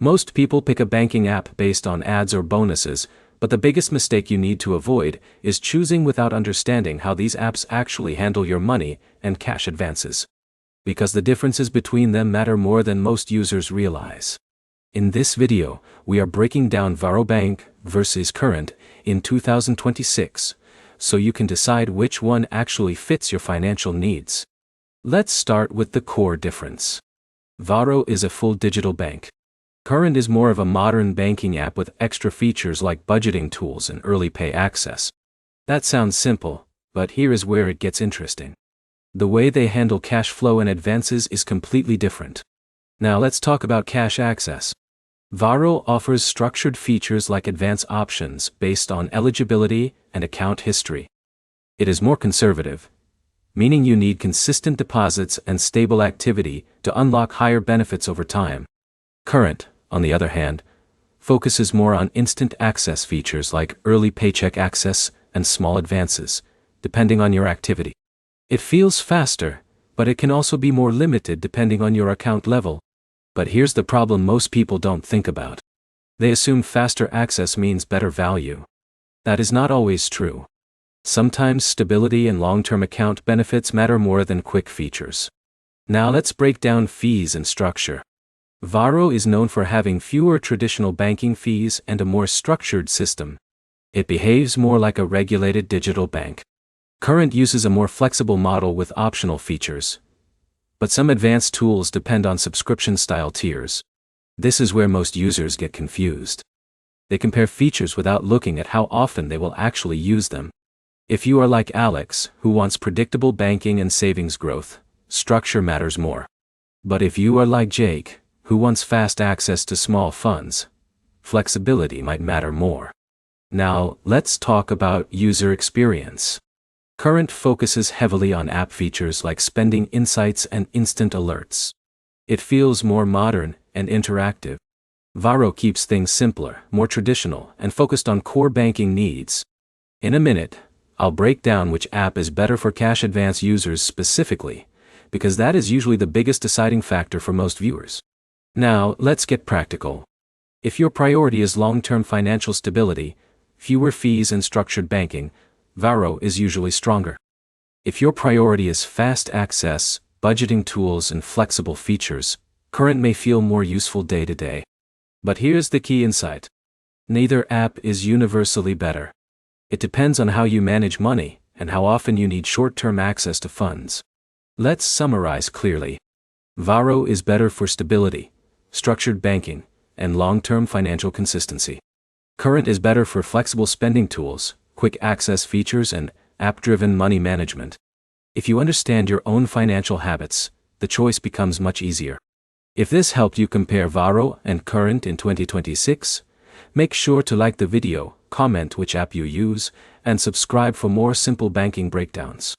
Most people pick a banking app based on ads or bonuses, but the biggest mistake you need to avoid is choosing without understanding how these apps actually handle your money and cash advances. Because the differences between them matter more than most users realize. In this video, we are breaking down Varo Bank versus Current in 2026, so you can decide which one actually fits your financial needs. Let's start with the core difference. Varo is a full digital bank. Current is more of a modern banking app with extra features like budgeting tools and early pay access. That sounds simple, but here is where it gets interesting. The way they handle cash flow and advances is completely different. Now let's talk about cash access. Varo offers structured features like advance options based on eligibility and account history. It is more conservative, meaning you need consistent deposits and stable activity to unlock higher benefits over time. Current, on the other hand, focuses more on instant access features like early paycheck access and small advances, depending on your activity. It feels faster, but it can also be more limited depending on your account level. But here's the problem most people don't think about. They assume faster access means better value. That is not always true. Sometimes stability and long-term account benefits matter more than quick features. Now let's break down fees and structure. Varo is known for having fewer traditional banking fees and a more structured system. It behaves more like a regulated digital bank. Current uses a more flexible model with optional features, but some advanced tools depend on subscription-style tiers. This is where most users get confused. They compare features without looking at how often they will actually use them. If you are like Alex, who wants predictable banking and savings growth, structure matters more. But if you are like Jake, who wants fast access to small funds, flexibility might matter more. Now, let's talk about user experience. Current focuses heavily on app features like spending insights and instant alerts. It feels more modern and interactive. Varo keeps things simpler, more traditional, and focused on core banking needs. In a minute, I'll break down which app is better for cash advance users specifically, because that is usually the biggest deciding factor for most viewers. Now, let's get practical. If your priority is long-term financial stability, fewer fees and structured banking, Varo is usually stronger. If your priority is fast access, budgeting tools and flexible features, Current may feel more useful day to day. But here's the key insight. Neither app is universally better. It depends on how you manage money and how often you need short-term access to funds. Let's summarize clearly. Varo is better for stability, structured banking, and long-term financial consistency. Current is better for flexible spending tools, quick access features, and app-driven money management. If you understand your own financial habits, the choice becomes much easier. If this helped you compare Varo and Current in 2026, make sure to like the video, comment which app you use, and subscribe for more simple banking breakdowns.